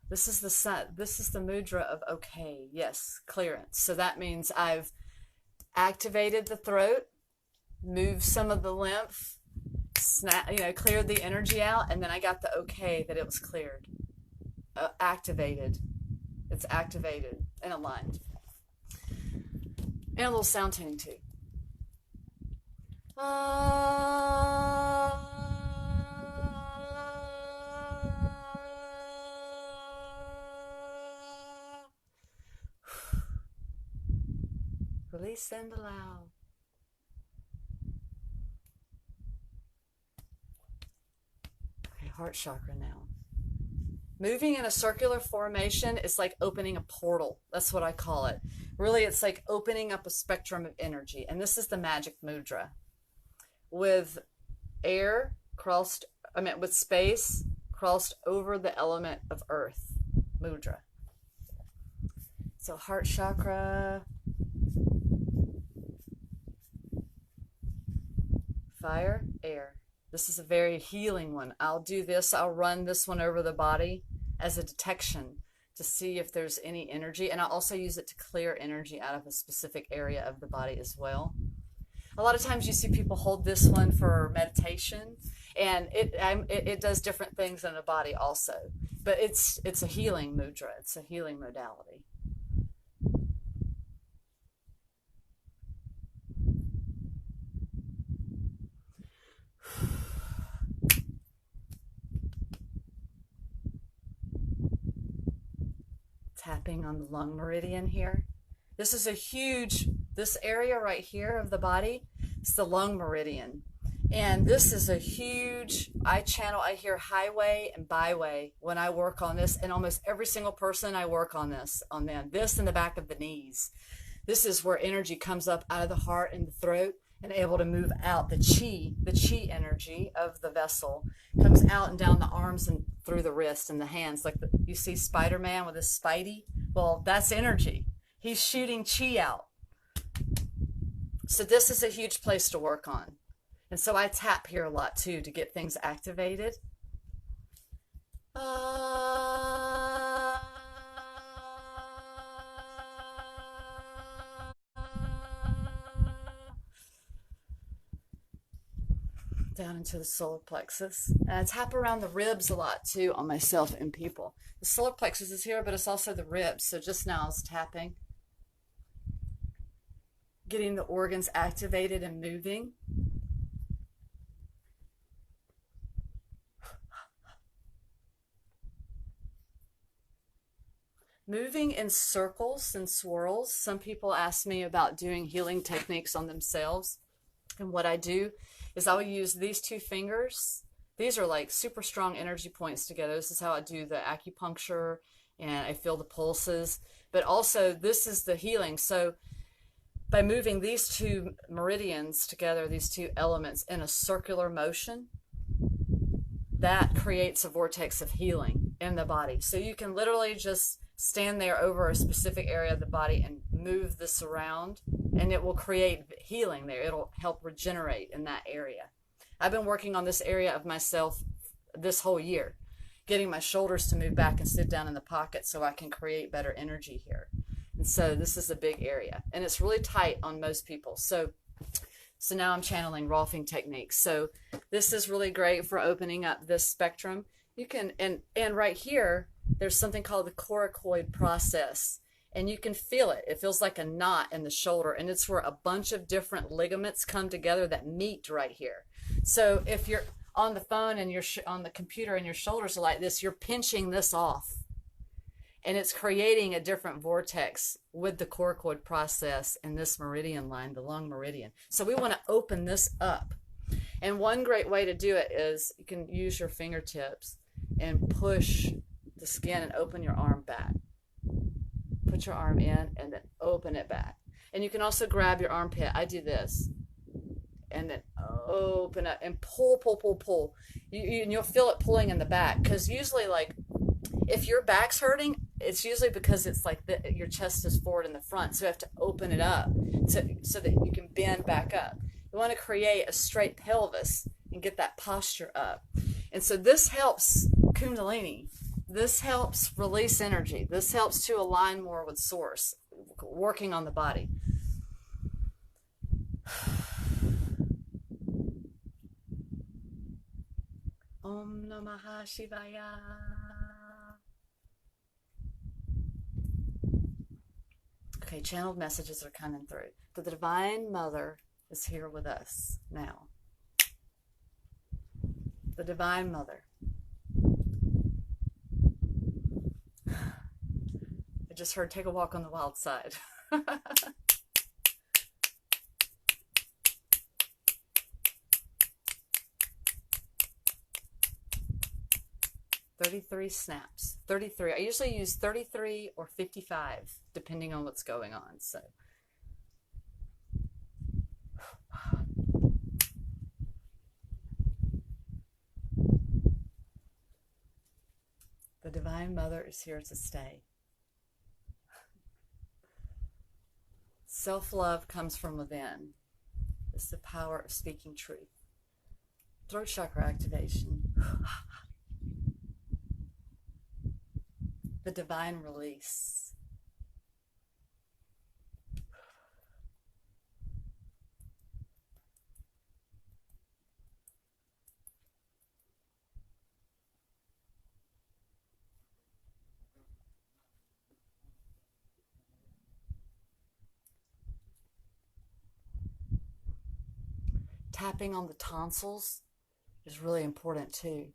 This is the mudra of okay, yes, clearance. So that means I've activated the throat, moved some of the lymph, cleared the energy out, and then I got the okay that it was cleared. Activated. It's activated and aligned. And a little sound tuning too. Release and allow. Okay, heart chakra now. Moving in a circular formation is like opening a portal. That's what I call it. Really, it's like opening up a spectrum of energy. And this is the magic mudra. With with space crossed over the element of earth. Mudra. So heart chakra. Fire, air. This is a very healing one. I'll do this. I'll run this one over the body as a detection to see if there's any energy. And I'll also use it to clear energy out of a specific area of the body as well. A lot of times you see people hold this one for meditation, and it does different things in the body also. But it's a healing mudra. It's a healing modality. Tapping on the lung meridian here. This is this area right here of the body, it's the lung meridian. And this is a huge, I hear highway and byway when I work on this, and almost every single person I work on them. This in the back of the knees. This is where energy comes up out of the heart and the throat and able to move out. The chi energy of the vessel comes out and down the arms and through the wrist and the hands. Like you see Spider-Man with his Spidey? Well, that's energy. He's shooting chi out. So this is a huge place to work on. And so I tap here a lot too to get things activated. Down into the solar plexus. And I tap around the ribs a lot too on myself and people. The solar plexus is here, but it's also the ribs. So just now I was tapping, getting the organs activated and moving. Moving in circles and swirls. Some people ask me about doing healing techniques on themselves. And what I do is I will use these two fingers. These are like super strong energy points together. This is how I do the acupuncture, and I feel the pulses. But also this is the healing. So by moving these two meridians together, these two elements in a circular motion, that creates a vortex of healing in the body. So you can literally just stand there over a specific area of the body and move this around, and it will create healing there. It'll help regenerate in that area. I've been working on this area of myself this whole year. getting my shoulders to move back and sit down in the pocket so I can create better energy here. And so this is a big area, and it's really tight on most people. So now I'm channeling Rolfing techniques. So this is really great for opening up this spectrum. You can, and right here, there's something called the coracoid process, and you can feel it. It feels like a knot in the shoulder, and it's where a bunch of different ligaments come together that meet right here. So if you're on the phone and you're on the computer and your shoulders are like this, you're pinching this off, and it's creating a different vortex with the coracoid process in this meridian line, the lung meridian. So we want to open this up. And one great way to do it is you can use your fingertips and push the skin and open your arm back. Put your arm in and then open it back. And you can also grab your armpit. I do this. And then open it and pull, pull, pull, pull. And you'll feel it pulling in the back. Because usually, like, if your back's hurting, it's usually because it's like your chest is forward in the front. So you have to open it up so that you can bend back up. You want to create a straight pelvis and get that posture up. And so this helps Kundalini. This helps release energy. This helps to align more with source, working on the body. Om Namaha Shivaya. Okay, channeled messages are coming through. The Divine Mother is here with us now. The Divine Mother. I just heard take a walk on the wild side. 33 snaps. 33. I usually use 33 or 55, depending on what's going on. So. The Divine Mother is here to stay. Self-love comes from within. It's the power of speaking truth. Throat chakra activation. The divine release. Tapping on the tonsils is really important too.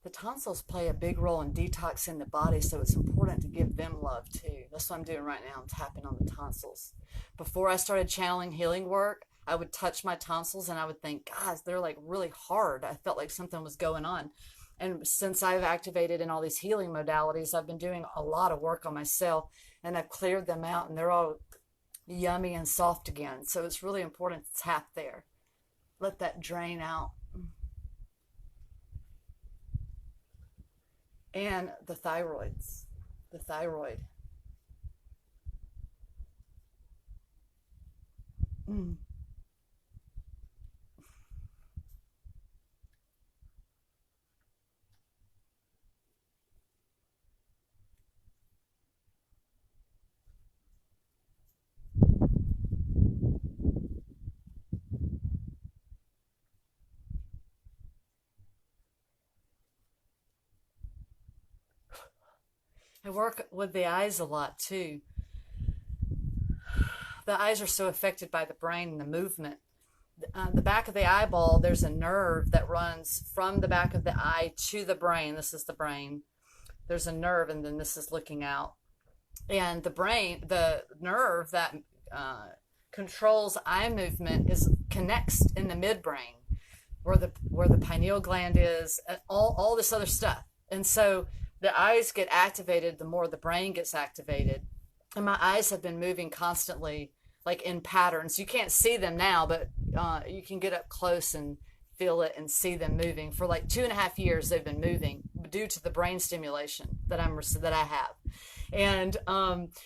The tonsils play a big role in detoxing the body, so it's important to give them love too. That's what I'm doing right now. I'm tapping on the tonsils. Before I started channeling healing work, I would touch my tonsils and I would think, guys, they're like really hard. I felt like something was going on. And since I've activated in all these healing modalities, I've been doing a lot of work on myself, and I've cleared them out and they're all yummy and soft again. So it's really important to tap there. Let that drain out. And the thyroids, the thyroid. I work with the eyes a lot too. The eyes are so affected by the brain and the movement. The back of the eyeball, there's a nerve that runs from the back of the eye to the brain. This is the brain. There's a nerve, and then this is looking out. And the brain, the nerve that controls eye movement connects in the midbrain, where the pineal gland is, and all this other stuff. And so the eyes get activated the more the brain gets activated. And my eyes have been moving constantly, like in patterns. You can't see them now, but you can get up close and feel it and see them moving. For like 2.5 years, they've been moving due to the brain stimulation that I have. And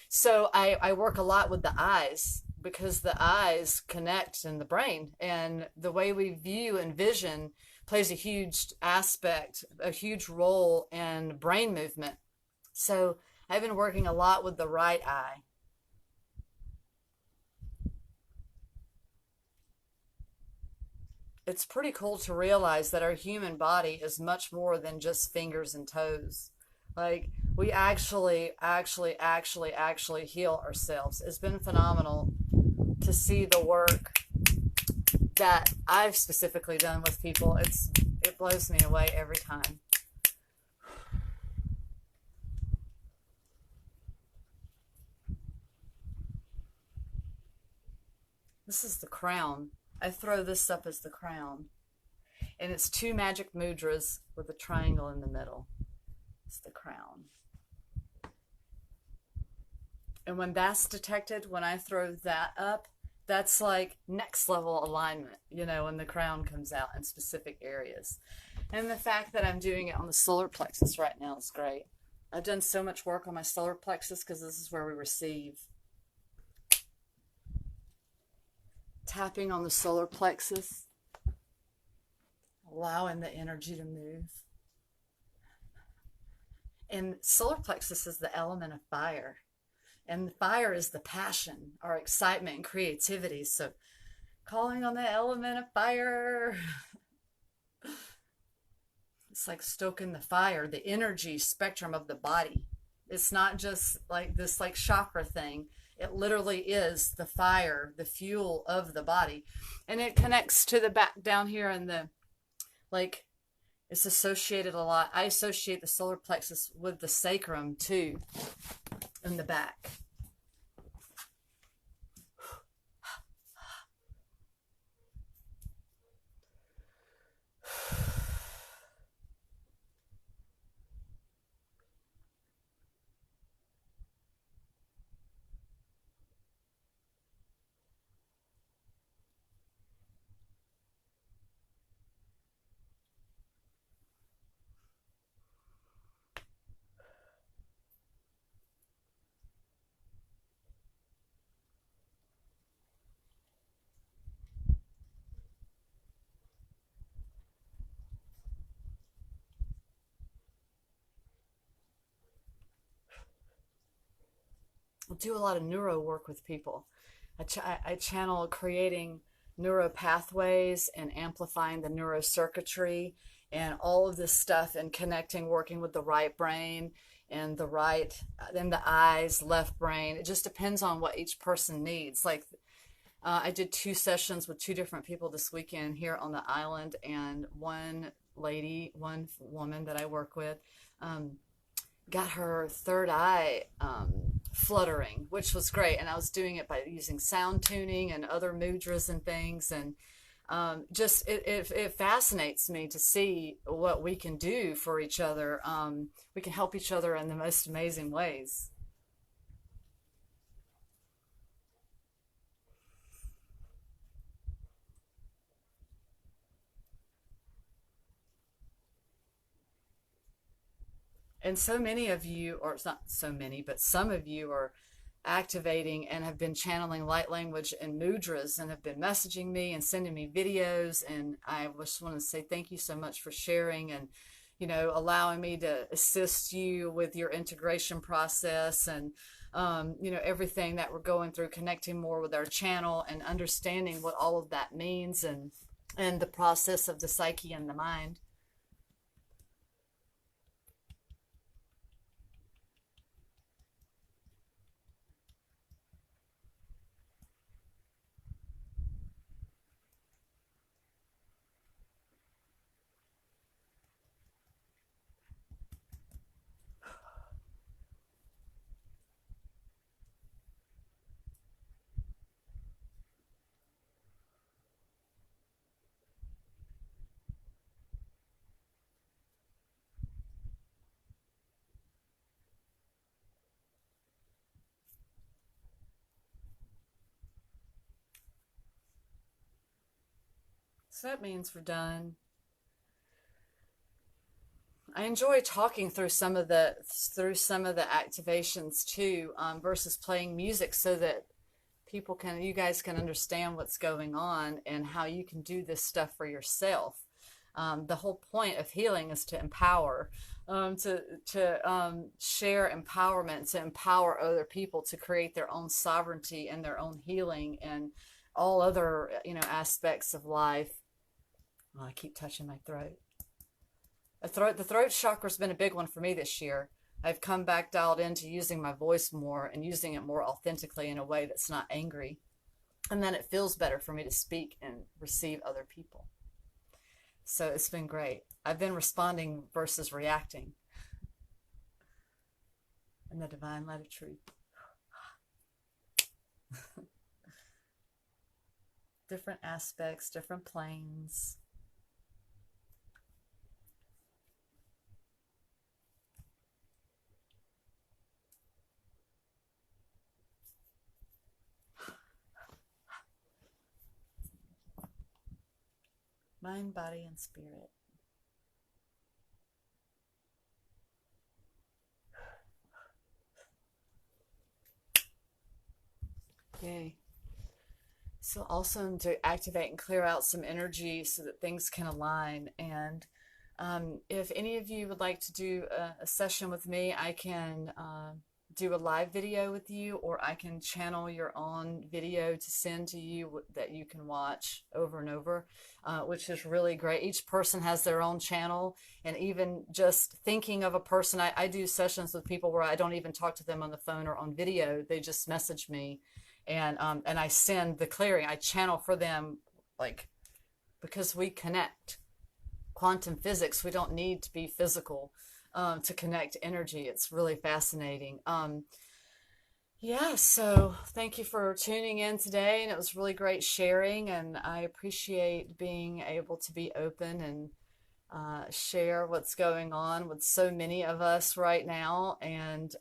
so I work a lot with the eyes, because the eyes connect in the brain, and the way we view and vision plays a huge aspect, a huge role in brain movement. So I've been working a lot with the right eye. It's pretty cool to realize that our human body is much more than just fingers and toes. Like, we actually heal ourselves. It's been phenomenal to see the work that I've specifically done with people. It blows me away every time. This is the crown. I throw this up as the crown. And it's two magic mudras with a triangle in the middle. It's the crown. And when that's detected, when I throw that up, that's like next level alignment, when the crown comes out in specific areas. And the fact that I'm doing it on the solar plexus right now is great. I've done so much work on my solar plexus because this is where we receive. Tapping on the solar plexus, allowing the energy to move. And solar plexus is the element of fire. And fire is the passion, our excitement and creativity. So calling on the element of fire. It's like stoking the fire, the energy spectrum of the body. It's not just like this like chakra thing. It literally is the fire, the fuel of the body. And it connects to the back down here in the, like, it's associated a lot. I associate the solar plexus with the sacrum too, in the back. I do a lot of neuro work with people. I channel creating neuro pathways and amplifying the neurocircuitry and all of this stuff and connecting, working with the right brain and then the eyes, left brain. It just depends on what each person needs. Like, I did 2 sessions with 2 different people this weekend here on the island, and one woman that I work with, got her third eye fluttering, which was great. And I was doing it by using sound tuning and other mudras and things. And just it fascinates me to see what we can do for each other. We can help each other in the most amazing ways. And so many of you, or it's not so many, but some of you are activating and have been channeling light language and mudras and have been messaging me and sending me videos. And I just want to say thank you so much for sharing and, allowing me to assist you with your integration process and, everything that we're going through, connecting more with our channel and understanding what all of that means and the process of the psyche and the mind. So that means we're done. I enjoy talking through some of the activations too, versus playing music, so that you guys can understand what's going on and how you can do this stuff for yourself. The whole point of healing is to empower, to share empowerment, to empower other people to create their own sovereignty and their own healing and all other, aspects of life. Oh, I keep touching my throat. The throat chakra's been a big one for me this year. I've come back dialed into using my voice more and using it more authentically in a way that's not angry. And then it feels better for me to speak and receive other people. So it's been great. I've been responding versus reacting in the divine light of truth. Different aspects, different planes. Mind, body, and spirit. Yay. So also to activate and clear out some energy so that things can align. And if any of you would like to do a session with me, I can do a live video with you, or I can channel your own video to send to you that you can watch over and over, which is really great. Each person has their own channel, and even just thinking of a person, I do sessions with people where I don't even talk to them on the phone or on video. They just message me, and I send the clearing. I channel for them, like, because we connect. Quantum physics, we don't need to be physical to connect energy. It's really fascinating. Yeah, so thank you for tuning in today, and it was really great sharing, and I appreciate being able to be open and share what's going on with so many of us right now. And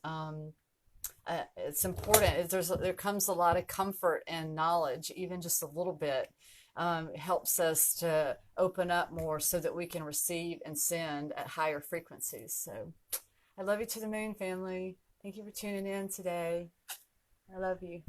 it's important. There comes a lot of comfort and knowledge, even just a little bit. Helps us to open up more so that we can receive and send at higher frequencies. So I love you to the moon, family. Thank you for tuning in today. I love you.